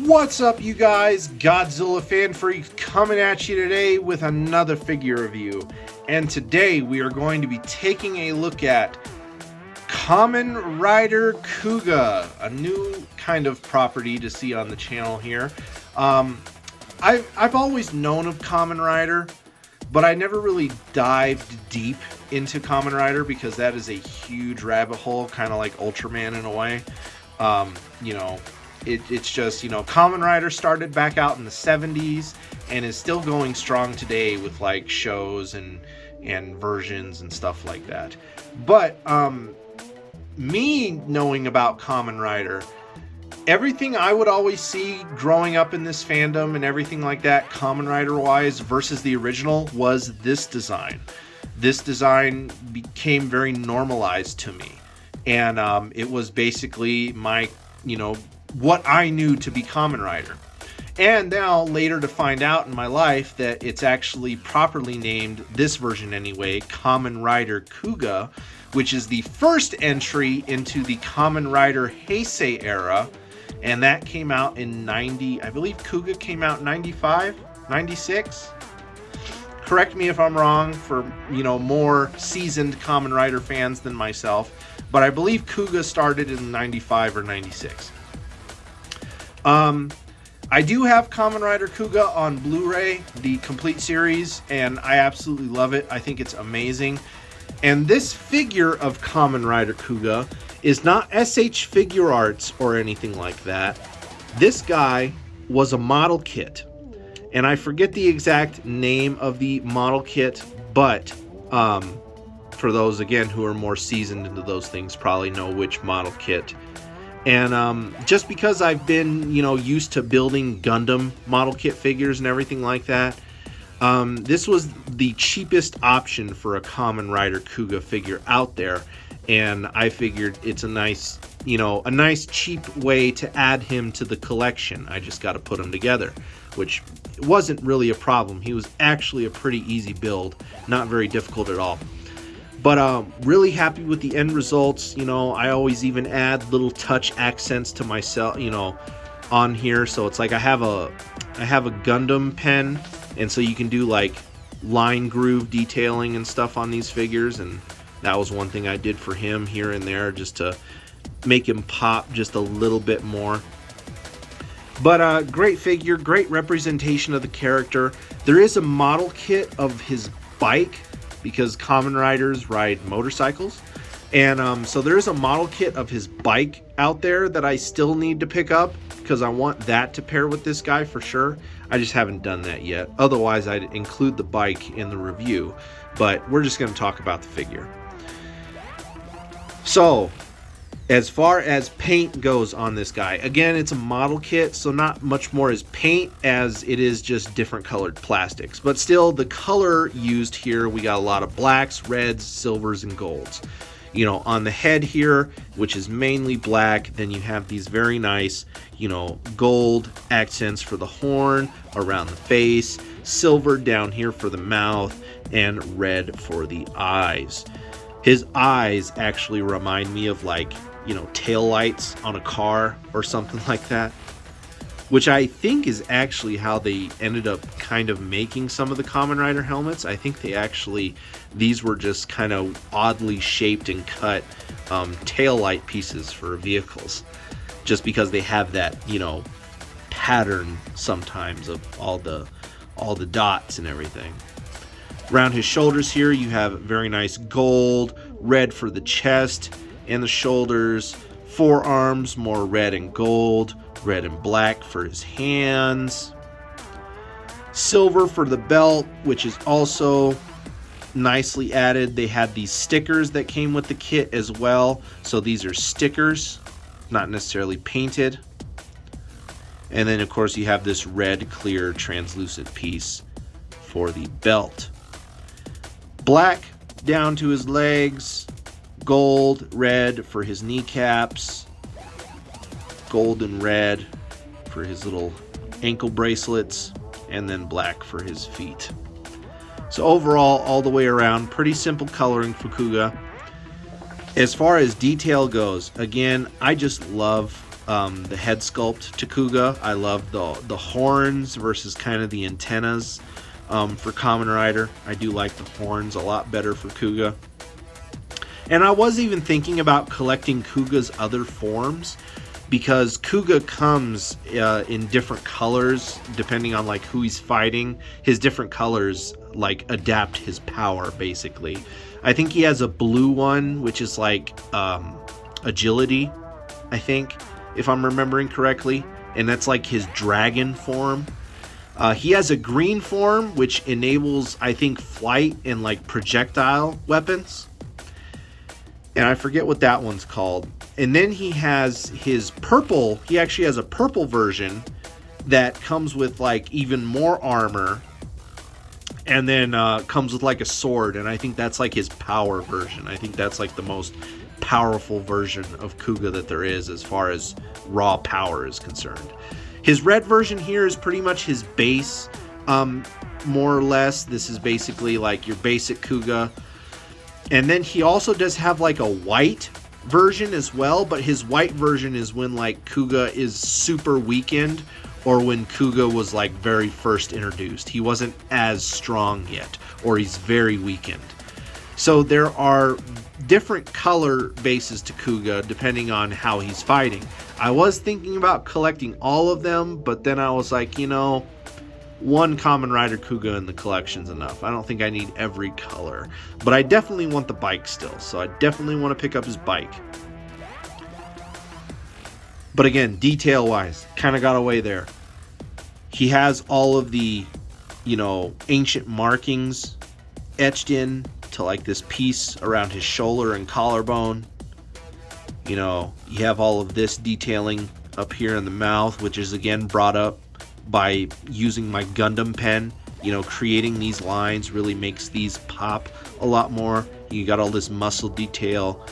What's up, you guys? Godzilla Fan Freak coming at you today with another figure review. And today we are going to be taking a look at Kamen Rider Kuuga, a new kind of property to see on the channel here. I've always known of Kamen Rider, but I never really dived deep into Kamen Rider because that is a huge rabbit hole, kind of like Ultraman in a way. It's just, Kamen Rider started back out in the 70s and is still going strong today with like shows and versions and stuff like that. But me knowing about Kamen Rider, everything I would always see growing up in this fandom and everything like that, Kamen Rider wise versus the original, was this design. This design became very normalized to me. And it was basically my, what I knew to be Kamen Rider. And now later to find out in my life that it's actually properly named, this version anyway, Kamen Rider Kuuga, which is the first entry into the Kamen Rider Heisei era. And that came out in I believe Kuuga came out in 95, 96. Correct me if I'm wrong for, more seasoned Kamen Rider fans than myself. But I believe Kuuga started in 95 or 96. I do have Kamen Rider Kuuga on Blu-ray, the complete series, and I absolutely love it. I think it's amazing. And this figure of Kamen Rider Kuuga is not SH Figure Arts or anything like that. This guy was a model kit, and I forget the exact name of the model kit, but for those again who are more seasoned into those things probably know which model kit. And just because I've been, used to building Gundam model kit figures and everything like that, this was the cheapest option for a Kamen Rider Kuuga figure out there. And I figured it's a nice, a nice cheap way to add him to the collection. I just got to put him together, which wasn't really a problem. He was actually a pretty easy build, not very difficult at all. But really happy with the end results. I always even add little touch accents to myself, on here. So it's like I have a Gundam pen, and so you can do like line groove detailing and stuff on these figures, and that was one thing I did for him here and there just to make him pop just a little bit more. But great figure, great representation of the character. There is a model kit of his bike, because Kamen Riders ride motorcycles. And so there is a model kit of his bike out there that I still need to pick up, because I want that to pair with this guy for sure. I just haven't done that yet. Otherwise, I'd include the bike in the review. But we're just going to talk about the figure. So, as far as paint goes on this guy, again, it's a model kit, so not much more is paint as it is just different colored plastics. But still, the color used here, we got a lot of blacks, reds, silvers, and golds. On the head here, which is mainly black, then you have these very nice, gold accents for the horn, around the face, silver down here for the mouth, and red for the eyes. His eyes actually remind me of like, tail lights on a car or something like that, which I think is actually how they ended up kind of making some of the Kamen Rider helmets. I think these were just kind of oddly shaped and cut tail light pieces for vehicles, just because they have that, pattern sometimes of all the dots and everything. Around his shoulders here, you have very nice gold, red for the chest and the shoulders, forearms more red and gold, red and black for his hands, silver for the belt, which is also nicely added. They had these stickers that came with the kit as well, so these are stickers, not necessarily painted. And then of course you have this red clear translucent piece for the belt. Black down to his legs, gold, red for his kneecaps, gold and red for his little ankle bracelets, and then black for his feet. So overall, all the way around, pretty simple coloring for Kuuga. As far as detail goes, again, I just love the head sculpt to Kuuga. I love the horns versus kind of the antennas for Kamen Rider. I do like the horns a lot better for Kuuga. And I was even thinking about collecting Kuuga's other forms, because Kuuga comes in different colors depending on like who he's fighting. His different colors like adapt his power basically. I think he has a blue one which is like agility, I think, if I'm remembering correctly, and that's like his dragon form. He has a green form which enables, I think, flight and like projectile weapons, and I forget what that one's called. And then he has his purple, he actually has a purple version that comes with like even more armor, and then comes with like a sword, and I think that's like his power version. I think that's like the most powerful version of Kuuga that there is as far as raw power is concerned. His red version here is pretty much his base, more or less. This is basically like your basic Kuuga. And then he also does have like a white version as well, but his white version is when like Kuuga is super weakened, or when Kuuga was like very first introduced. He wasn't as strong yet, or he's very weakened. So there are different color bases to Kuuga depending on how he's fighting. I was thinking about collecting all of them, but then I was like, you know, one Kamen Rider Kuuga in the collection's enough. I don't think I need every color, but I definitely want the bike still, so I definitely want to pick up his bike. But again, detail wise, kind of got away there. He has all of the, you know, ancient markings etched in to like this piece around his shoulder and collarbone. You know, you have all of this detailing up here in the mouth, which is again brought up by using my Gundam pen. You know, creating these lines really makes these pop a lot more. You got all this muscle detail,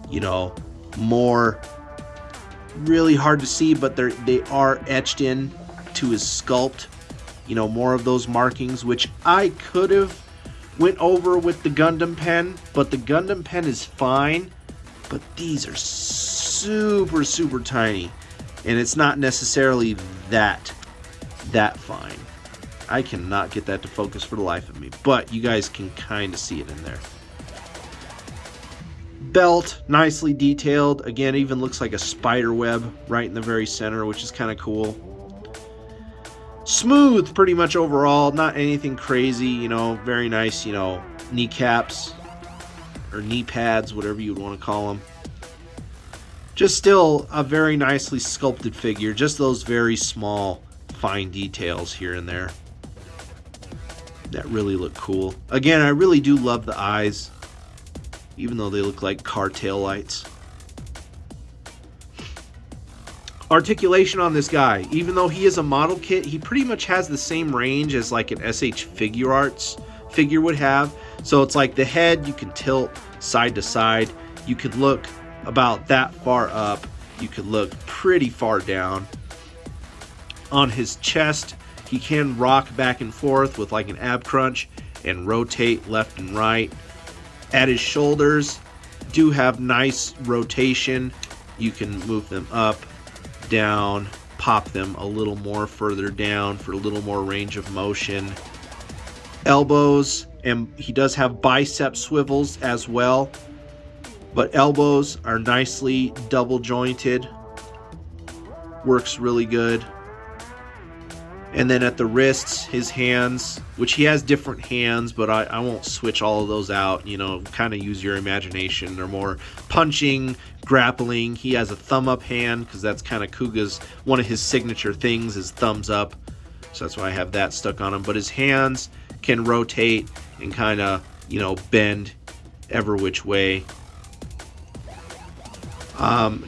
you know, more really hard to see, but they are etched in to his sculpt. You know, more of those markings, which I could have went over with the Gundam pen, but the Gundam pen is fine, but these are super, super tiny, and it's not necessarily that fine. I cannot get that to focus for the life of me, but you guys can kind of see it in there. Belt, nicely detailed. Again, even looks like a spider web right in the very center, which is kind of cool. Smooth pretty much overall, not anything crazy, you know, very nice, you know, kneecaps or knee pads, whatever you would want to call them. Just still a very nicely sculpted figure, just those very small fine details here and there that really look cool. Again, I really do love the eyes, even though they look like car tail lights. Articulation on this guy, even though he is a model kit, he pretty much has the same range as like an SH Figure Arts figure would have. So it's like the head you can tilt side to side, you could look about that far up, you could look pretty far down. On his chest, he can rock back and forth with like an ab crunch and rotate left and right. At his shoulders, do have nice rotation. You can move them up, down, pop them a little more further down for a little more range of motion. Elbows, and he does have bicep swivels as well, but elbows are nicely double jointed. Works really good. And then at the wrists, his hands, which he has different hands, but I won't switch all of those out. You know, kind of use your imagination. They're more punching, grappling. He has a thumb up hand because that's kind of Kuuga's, one of his signature things is thumbs up. So that's why I have that stuck on him. But his hands can rotate and kind of, you know, bend ever which way.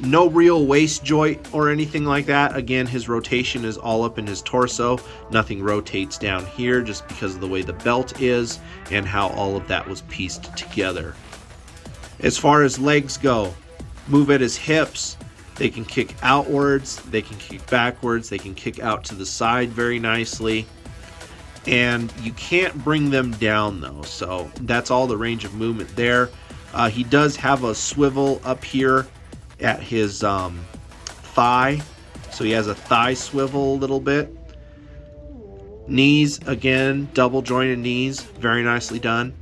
No real waist joint or anything like that. Again, his rotation is all up in his torso. Nothing rotates down here just because of the way the belt is and how all of that was pieced together. As far as legs go, move at his hips. They can kick outwards, they can kick backwards, they can kick out to the side very nicely. And you can't bring them down though, so that's all the range of movement there. He does have a swivel up here at his thigh, so he has a thigh swivel a little bit. Knees, again, double jointed knees, very nicely done.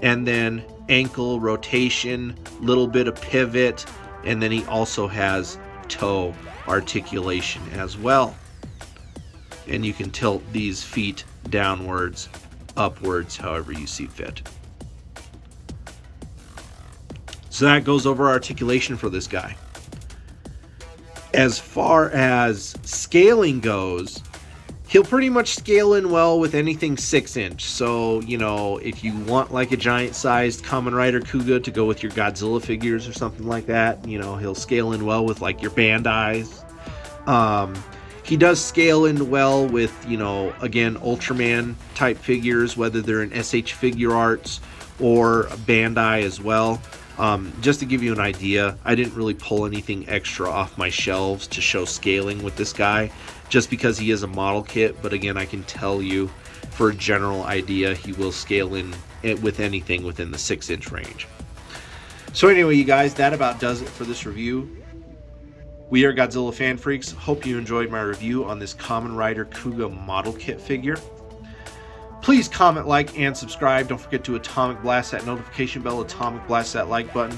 And then ankle rotation, little bit of pivot, and then he also has toe articulation as well. And you can tilt these feet downwards, upwards, however you see fit. So that goes over articulation for this guy. As far as scaling goes, he'll pretty much scale in well with anything 6-inch. So, you know, if you want like a giant-sized Kamen Rider Kuuga to go with your Godzilla figures or something like that, you know, he'll scale in well with like your Bandais. He does scale in well with, you know, again, Ultraman type figures, whether they're in SH Figure Arts or Bandai as well. Just to give you an idea, I didn't really pull anything extra off my shelves to show scaling with this guy, just because he is a model kit. But again, I can tell you for a general idea, he will scale in with anything within the 6-inch range. So anyway, you guys, that about does it for this review. We are Godzilla Fan Freaks. Hope you enjoyed my review on this Kamen Rider Kuuga model kit figure. Please comment, like, and subscribe. Don't forget to atomic blast that notification bell, atomic blast that like button.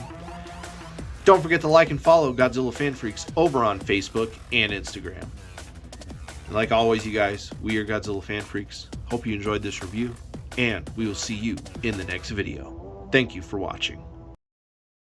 Don't forget to like and follow Godzilla Fan Freaks over on Facebook and Instagram. And like always, you guys, we are Godzilla Fan Freaks. Hope you enjoyed this review, and we will see you in the next video. Thank you for watching.